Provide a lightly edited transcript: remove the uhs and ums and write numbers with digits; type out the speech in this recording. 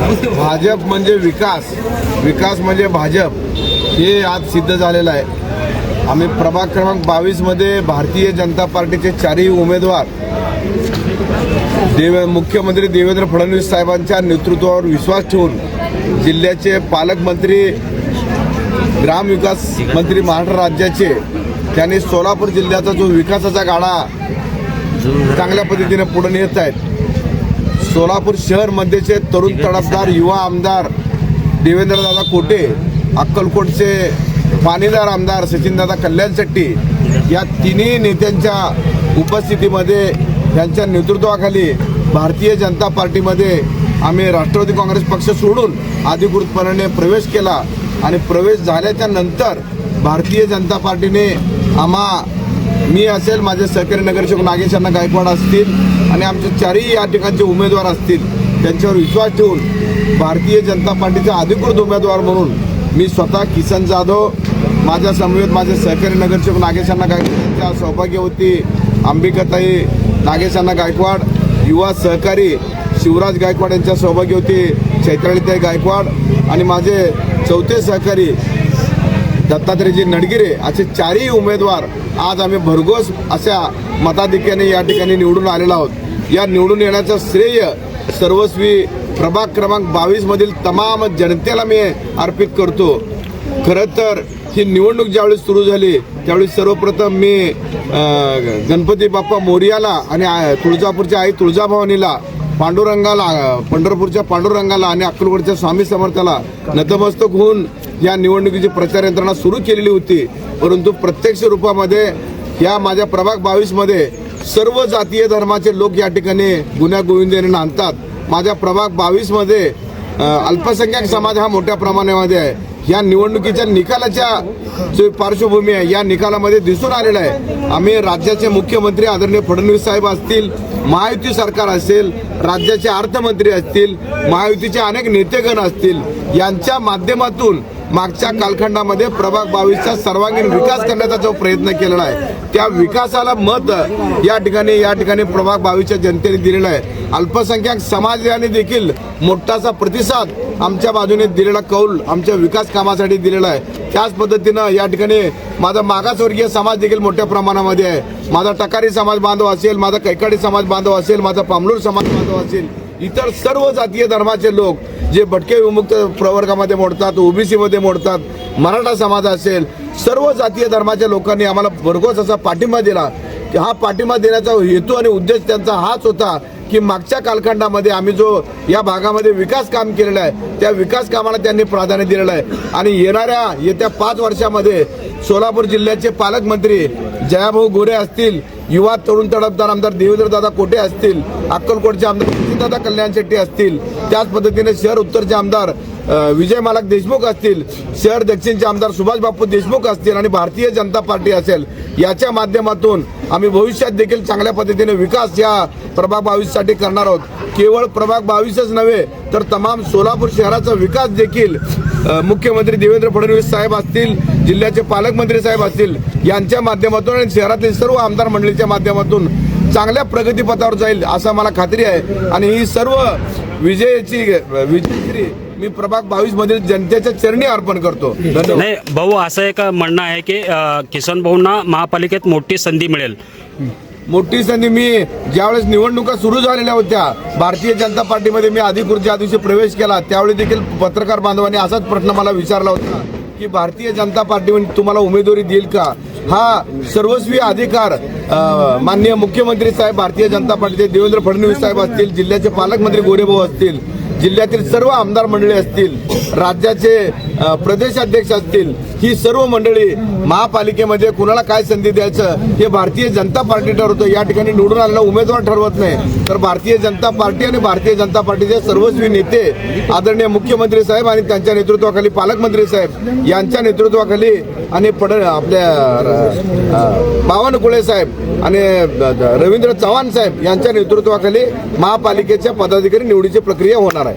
भाजप म्हणजे विकास, विकास म्हणजे भाजप, हे आज सिद्ध झालेलं आहे। आम्ही प्रभाग क्रमांक 22 मध्ये भारतीय जनता पार्टीचे चारही उमेदवार मुख्यमंत्री देवेंद्र फडणवीस साहेबांच्या नेतृत्वावर विश्वास ठेवून जिल्ह्याचे पालकमंत्री, ग्रामविकास मंत्री महाराष्ट्र राज्याचे, त्यांनी सोलापूर जिल्ह्याचा जो विकासाचा गाडा चांगल्या पद्धतीने पुढे नेत आहेत। सोलापूर शहरमध्येचे तरुण तडफदार युवा आमदार देवेंद्रदादा कोटे, अक्कलकोटचे पाणीदार आमदार सचिनदादा कल्याण शेट्टी, या तिन्ही नेत्यांच्या उपस्थितीमध्ये त्यांच्या नेतृत्वाखाली भारतीय जनता पार्टीमध्ये आम्ही राष्ट्रवादी काँग्रेस पक्ष सोडून अधिकृतपणे प्रवेश केला आणि प्रवेश झाल्याच्या नंतर भारतीय जनता पार्टीने मी असेल, माझे सहकारी नगरसेवक नागेशांना गायकवाड असतील आणि आमचे चारही या ठिकाणचे उमेदवार असतील, त्यांच्यावर विश्वास ठेवून भारतीय जनता पार्टीचा अधिकृत उमेदवार म्हणून मी स्वतः किसन जाधव, माझ्या समवेत माझे सहकारी नगरसेवक नागेशांना गायकवाड यांच्या सौभाग्यवती अंबिकाताई नागेशांना गायकवाड, युवा सहकारी शिवराज गायकवाड यांच्या सौभाग्यवती चैत्रालीताई गायकवाड आणि माझे चौथे सहकारी दत्तात्रयजी नडगिरे, असे चारही उमेदवार आज आम्ही भरघोस अशा मताधिक्याने या ठिकाणी निवडून आलेलो आहोत। या निवडून येण्याचं श्रेय सर्वस्वी प्रभाग क्रमांक 22 मधील तमाम जनतेला मी अर्पित करतो। खरं तर ही निवडणूक ज्यावेळी सुरू झाली त्यावेळी सर्वप्रथम मी गणपती बाप्पा मोरयाला आणि तुळजापूरच्या आई तुळजाभवानीला, पांडुरंगाला, पंढरपूरच्या पांडुरंगाला आणि अक्कलकोटच्या स्वामी समर्थाला नतमस्तक होऊन या निवडणुकीची प्रचार यंत्रणा सुरू केलेली होती। परंतु प्रत्यक्ष रूपामध्ये या माझ्या प्रभाग 22 मध्ये सर्व जातीय धर्माचे लोक या ठिकाणी गुण्यागोविंदाने नांदतात। माझ्या प्रभाग 22 मध्ये अल्पसंख्याक समाज हा मोठ्या प्रमाणामध्ये आहे। या निवडणुकीच्या निकालाच्या जो पार्श्वभूमी आहे या निकालामध्ये दिसून आलेला आहे। आम्ही राज्याचे मुख्यमंत्री आदरणीय फडणवीस साहेब असतील, महायुती सरकार असेल, राज्याचे अर्थमंत्री असतील, महायुतीचे अनेक नेतेगण असतील, यांच्या माध्यमातून मागच्या कालखंडामध्ये प्रभाग 22चा सर्वांगीण विकास करण्याचा जो प्रयत्न केलेला आहे त्या विकासाला मत या ठिकाणी प्रभाग 22च्या जनतेने दिलेला आहे। अल्पसंख्याक समाजाने देखील मोठासा प्रतिसाद आमच्या बाजूने दिलेला कौल आमच्या विकास कामासाठी दिलेला आहे। त्याच पद्धतीनं या ठिकाणी माझा मागासवर्गीय समाज देखील मोठ्या प्रमाणामध्ये आहे। माझा टकारी समाज बांधव असेल, माझा कैकाडी समाज बांधव असेल, माझा पामलूर समाज बांधव असेल, इतर सर्व जातीय धर्माचे लोक जे भटके विमुक्त प्रवर्गामध्ये मोडतात, ओबीसी मध्ये मोडतात, मराठा समाज असेल, सर्व जातीय धर्माच्या लोकांनी आम्हाला भरघोस असा पाठिंबा दिला। हा पाठिंबा देण्याचा हेतू आणि उद्देश त्यांचा हाच होता की मागच्या कालखंडामध्ये आम्ही जो या भागामध्ये विकास काम केलेला आहे त्या विकास कामाला त्यांनी प्राधान्य दिलेलं आहे आणि येत्या 5 वर्षामध्ये सोलापूर जिल्ह्याचे पालकमंत्री जयाभाऊ गोरे असतील, युवा तरुण तडफदार आमदार देवेंद्रदादा कोटे असतील, अक्कलकोटचे आमदार सचिनदादा कल्याण शेट्टी असतील, त्याच पद्धतीने शहर उत्तरचे आमदार विजय मालक देशमुख असतील, शहर दक्षिणचे आमदार सुभाष बापू देशमुख असतील आणि भारतीय जनता पार्टी असेल, याच्या माध्यमातून आम्ही भविष्यात देखील चांगल्या पद्धतीने विकास या प्रभाग 22 साठी करणार आहोत। केवळ प्रभाग 22च नव्हे तर तमाम सोलापूर शहराचा विकास देखील मुख्यमंत्री देवेंद्र फडणवीस साहेब असतील, जिल्ह्याचे पालकमंत्री साहेब असतील, यांच्या माध्यमातून आणि शहरातील सर्व आमदार मंडळीच्या माध्यमातून चांगल्या प्रगतीपथावर जाईल असं मला खात्री आहे आणि ही सर्व विजयश्री मी प्रभाग 22 मधील जनतेच्या चरणी अर्पण करतो। नाही भाऊ, असं एक म्हणणं आहे की किसन भाऊंना महापालिकेत मोठी संधी मिळेल। मोठी संधी मी ज्यावेळेस निवडणुका सुरू झालेल्या होत्या भारतीय जनता पार्टीमध्ये मी अधिकृत ज्या दिवशी प्रवेश केला त्यावेळी देखील पत्रकार बांधवांनी असाच प्रश्न मला विचारला होता की भारतीय जनता पार्टी तुम्हाला उमेदवारी देईल का। हा सर्वस्वी अधिकार माननीय मुख्यमंत्री साहेब भारतीय जनता पार्टीचे देवेंद्र फडणवीस साहेब असतील, जिल्ह्याचे पालकमंत्री गोरेभाऊ असतील, जिल्ह्यातील सर्व आमदार मंडळी असतील, राज्याचे प्रदेशाध्यक्ष असतील, ही सर्व मंडळी महापालिकेमध्ये कुणाला काय संधी द्यायचं हे भारतीय जनता पार्टी ठरवतं। या ठिकाणी निवडून आलेला उमेदवार ठरवत नाही तर भारतीय जनता पार्टी आणि भारतीय जनता पार्टीचे सर्वस्वी नेते आदरणीय मुख्यमंत्री साहेब आणि त्यांच्या नेतृत्वाखाली पालकमंत्री साहेब यांच्या नेतृत्वाखाली आणि आपल्या बावनकुळे साहेब आणि रवींद्र चव्हाण साहेब यांच्या नेतृत्वाखाली महापालिकेच्या पदाधिकारी निवडीची प्रक्रिया होणार आहे।